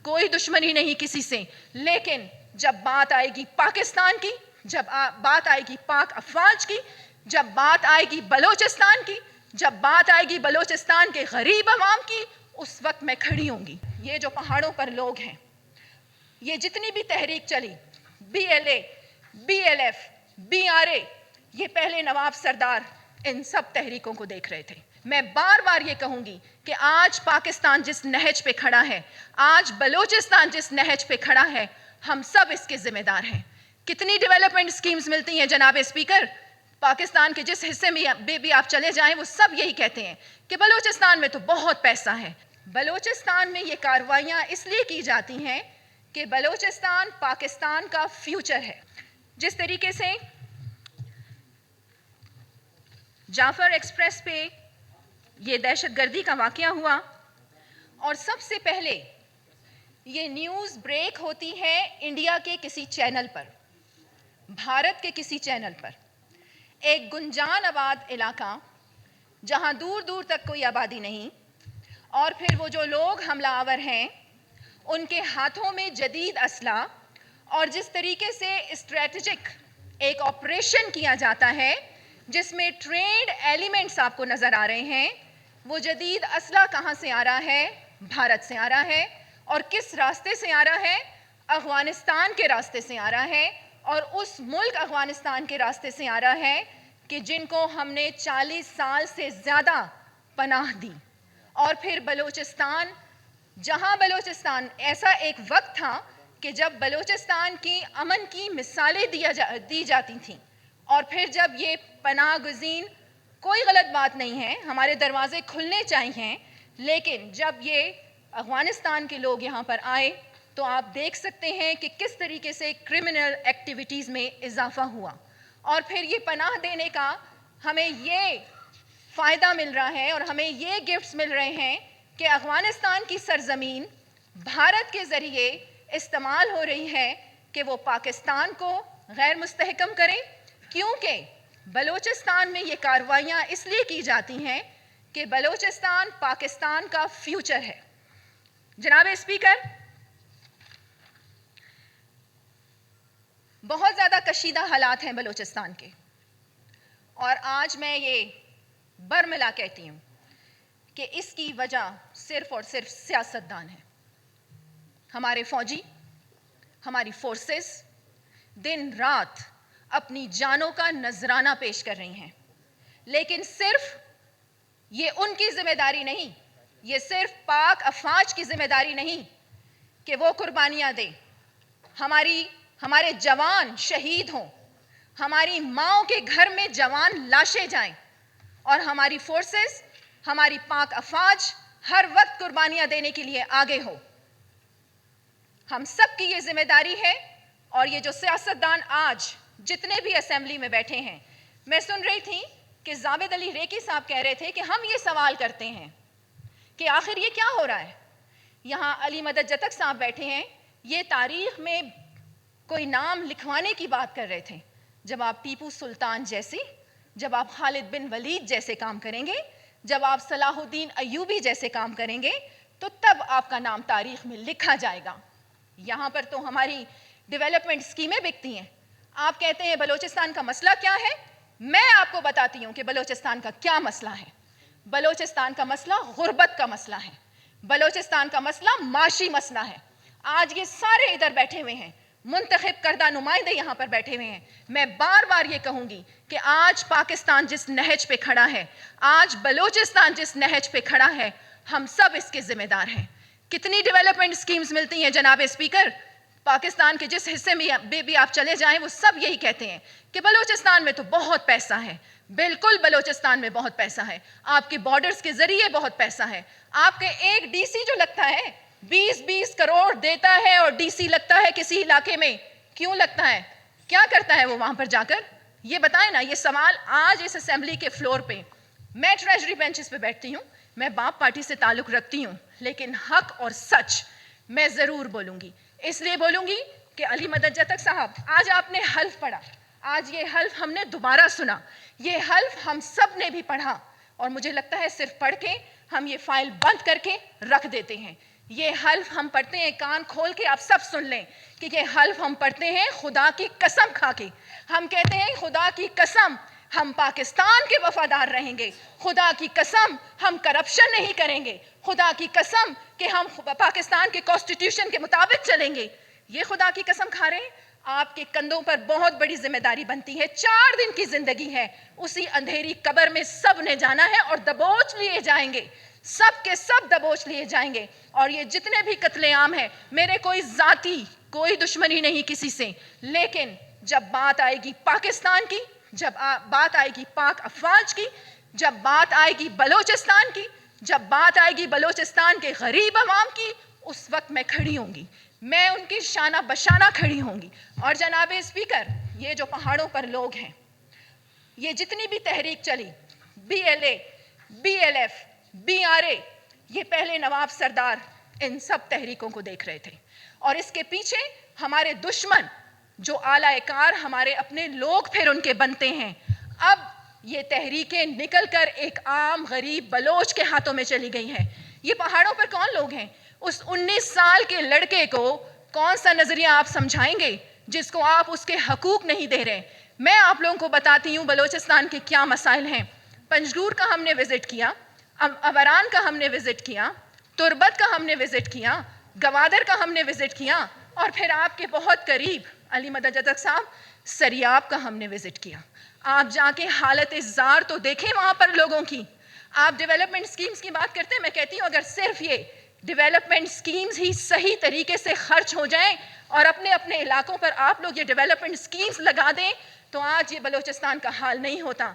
کوئی دشمنی نہیں کسی سے، لیکن جب بات آئے گی پاکستان کی، جب بات آئے گی پاک افواج کی، جب بات آئے گی بلوچستان کی، جب بات آئے گی بلوچستان کے غریب عوام کی، اس وقت میں کھڑی ہوں گی۔ یہ جو پہاڑوں پر لوگ ہیں، یہ جتنی بھی تحریک چلی، B L A, B L F, B R A, یہ پہلے نواب سردار ان سب تحریکوں کو دیکھ رہے تھے۔ میں بار بار یہ کہوں گی کہ آج پاکستان جس نہج پہ کھڑا ہے، آج بلوچستان جس نہج پہ کھڑا ہے، ہم سب اس کے ذمہ دار ہیں۔ کتنی ڈیولپمنٹ سکیمز ملتی ہیں جناب اسپیکر، پاکستان کے جس حصے میں بھی آپ چلے جائیں وہ سب یہی کہتے ہیں کہ بلوچستان میں تو بہت پیسہ ہے۔ بلوچستان میں یہ کارروائیاں اس لیے کی جاتی ہیں کہ بلوچستان پاکستان کا فیوچر ہے۔ جس طریقے سے جعفر ایکسپریس پہ یہ دہشت گردی کا واقعہ ہوا اور سب سے پہلے یہ نیوز بریک ہوتی ہے انڈیا کے کسی چینل پر، بھارت کے کسی چینل پر، ایک گنجان آباد علاقہ جہاں دور دور تک کوئی آبادی نہیں، اور پھر وہ جو لوگ حملہ آور ہیں ان کے ہاتھوں میں جدید اسلحہ، اور جس طریقے سے اسٹریٹجک ایک آپریشن کیا جاتا ہے جس میں ٹرینڈ ایلیمنٹس آپ کو نظر آ رہے ہیں، وہ جدید اسلحہ کہاں سے آ رہا ہے؟ بھارت سے آ رہا ہے۔ اور کس راستے سے آ رہا ہے؟ افغانستان کے راستے سے آ رہا ہے، اور اس ملک افغانستان کے راستے سے آ رہا ہے کہ جن کو ہم نے 40 سال سے زیادہ پناہ دی۔ اور پھر بلوچستان، جہاں بلوچستان ایسا ایک وقت تھا کہ جب بلوچستان کی امن کی مثالیں دی جاتی تھیں، اور پھر جب یہ پناہ گزین، کوئی غلط بات نہیں ہے، ہمارے دروازے کھلنے چاہیے، لیکن جب یہ افغانستان کے لوگ یہاں پر آئے تو آپ دیکھ سکتے ہیں کہ کس طریقے سے کرمنل ایکٹیویٹیز میں اضافہ ہوا، اور پھر یہ پناہ دینے کا ہمیں یہ فائدہ مل رہا ہے اور ہمیں یہ گفٹس مل رہے ہیں کہ افغانستان کی سرزمین بھارت کے ذریعے استعمال ہو رہی ہے کہ وہ پاکستان کو غیر مستحکم کرے، کیونکہ بلوچستان میں یہ کارروائیاں اس لیے کی جاتی ہیں کہ بلوچستان پاکستان کا فیوچر ہے۔ جناب اسپیکر، بہت زیادہ کشیدہ حالات ہیں بلوچستان کے، اور آج میں یہ برملا کہتی ہوں کہ اس کی وجہ صرف اور صرف سیاستدان ہیں۔ ہمارے فوجی، ہماری فورسز دن رات اپنی جانوں کا نذرانہ پیش کر رہی ہیں، لیکن صرف یہ ان کی ذمہ داری نہیں، یہ صرف پاک افواج کی ذمہ داری نہیں کہ وہ قربانیاں دیں، ہمارے جوان شہید ہوں، ہماری ماؤں کے گھر میں جوان لاشیں جائیں، اور ہماری فورسز، ہماری پاک افواج ہر وقت قربانیاں دینے کے لیے آگے ہو۔ ہم سب کی یہ ذمہ داری ہے، اور یہ جو سیاستدان آج جتنے بھی اسمبلی میں بیٹھے ہیں، میں سن رہی تھی کہ زابد علی ریکی صاحب کہہ رہے تھے کہ ہم یہ سوال کرتے ہیں کہ آخر یہ کیا ہو رہا ہے۔ یہاں علی مدد جتک صاحب بیٹھے ہیں، یہ تاریخ میں کوئی نام لکھوانے کی بات کر رہے تھے۔ جب آپ ٹیپو سلطان جیسی، جب آپ خالد بن ولید جیسے کام کریں گے، جب آپ صلاح الدین ایوبی جیسے کام کریں گے، تو تب آپ کا نام تاریخ میں لکھا جائے گا۔ یہاں پر تو ہماری ڈیولپمنٹ اسکیمیں بکتی ہیں۔ آپ کہتے ہیں بلوچستان کا مسئلہ کیا ہے؟ میں آپ کو بتاتی ہوں کہ بلوچستان کا کیا مسئلہ ہے۔ بلوچستان کا مسئلہ غربت کا مسئلہ ہے، بلوچستان کا مسئلہ معاشی مسئلہ ہے۔ آج یہ سارے ادھر بیٹھے ہوئے ہیں، منتخب کردہ نمائندے یہاں پر بیٹھے ہوئے ہیں۔ میں بار بار یہ کہوں گی کہ آج پاکستان جس نہج پہ کھڑا ہے، آج بلوچستان جس نہج پہ کھڑا ہے، ہم سب اس کے ذمہ دار ہیں۔ کتنی ڈیولپمنٹ سکیمز ملتی ہیں جناب اسپیکر، پاکستان کے جس حصے میں بھی آپ چلے جائیں وہ سب یہی کہتے ہیں کہ بلوچستان میں تو بہت پیسہ ہے۔ بالکل بلوچستان میں بہت پیسہ ہے، آپ کے بارڈرز کے ذریعے بہت پیسہ ہے۔ آپ کے ایک ڈی سی جو لگتا ہے 20 کروڑ دیتا ہے، اور ڈی سی لگتا ہے کسی علاقے میں، کیوں لگتا ہے؟ کیا کرتا ہے وہ وہاں پر جا کر؟ یہ بتائیں نا۔ یہ سوال آج اس اسمبلی کے فلور پہ، میں ٹریجری بینچز پہ بیٹھتی ہوں، میں باپ پارٹی سے تعلق رکھتی ہوں، لیکن حق اور سچ میں ضرور بولوں گی۔ اس لیے بولوں گی کہ علی مدد جتک صاحب، آج آپ نے حلف پڑھا، آج یہ حلف ہم نے دوبارہ سنا، یہ حلف ہم سب نے بھی پڑھا، اور مجھے لگتا ہے صرف پڑھ کے ہم یہ فائل بند کر کے رکھ دیتے ہیں۔ یہ حلف ہم پڑھتے ہیں, کان کھول کے آپ سب سن لیں کہ یہ حلف ہم پڑھتے ہیں خدا کی قسم کھا کے. ہم کہتے ہیں خدا کی قسم ہم پاکستان کے وفادار رہیں گے, خدا کی قسم ہم کرپشن نہیں کریں گے, خدا کی قسم کہ ہم پاکستان کے کانسٹیٹیوشن کے مطابق چلیں گے. یہ خدا کی قسم کھا رہے ہیں. آپ کے کندھوں پر بہت بڑی ذمہ داری بنتی ہے. 4 دن کی زندگی ہے, اسی اندھیری قبر میں سب نے جانا ہے اور دبوچ لیے جائیں گے, سب کے سب دبوچ لیے جائیں گے. اور یہ جتنے بھی قتل عام ہیں, میرے کوئی ذاتی کوئی دشمنی نہیں کسی سے, لیکن جب بات آئے گی پاکستان کی, جب بات آئے گی پاک افواج کی, جب بات آئے گی بلوچستان کی, جب بات آئے گی بلوچستان کے غریب عوام کی, اس وقت میں کھڑی ہوں گی, میں ان کی شانہ بشانہ کھڑی ہوں گی. اور جناب اسپیکر, یہ جو پہاڑوں پر لوگ ہیں, یہ جتنی بھی تحریک چلی, BLA, BLF, BRA, یہ پہلے نواب سردار ان سب تحریکوں کو دیکھ رہے تھے, اور اس کے پیچھے ہمارے دشمن جو اعلی کار ہمارے اپنے لوگ پھر ان کے بنتے ہیں. اب یہ تحریکیں نکل کر ایک عام غریب بلوچ کے ہاتھوں میں چلی گئی ہیں. یہ پہاڑوں پر کون لوگ ہیں؟ اس 19 سال کے لڑکے کو کون سا نظریہ آپ سمجھائیں گے جس کو آپ اس کے حقوق نہیں دے رہے؟ میں آپ لوگوں کو بتاتی ہوں بلوچستان کے کیا مسائل ہیں. پنجگور کا ہم نے وزٹ کیا, ابران کا ہم نے وزٹ کیا, تربت کا ہم نے وزٹ کیا, گوادر کا ہم نے وزٹ کیا, اور پھر آپ کے بہت قریب علی مدد جدک صاحب سریاب کا ہم نے وزٹ کیا. آپ جا کے حالت زار تو دیکھیں وہاں پر لوگوں کی. آپ ڈیولپمنٹ سکیمز کی بات کرتے ہیں, میں کہتی ہوں اگر صرف یہ ڈیولپمنٹ سکیمز ہی صحیح طریقے سے خرچ ہو جائیں اور اپنے اپنے علاقوں پر آپ لوگ یہ ڈیولپمنٹ سکیمز لگا دیں تو آج یہ بلوچستان کا حال نہیں ہوتا.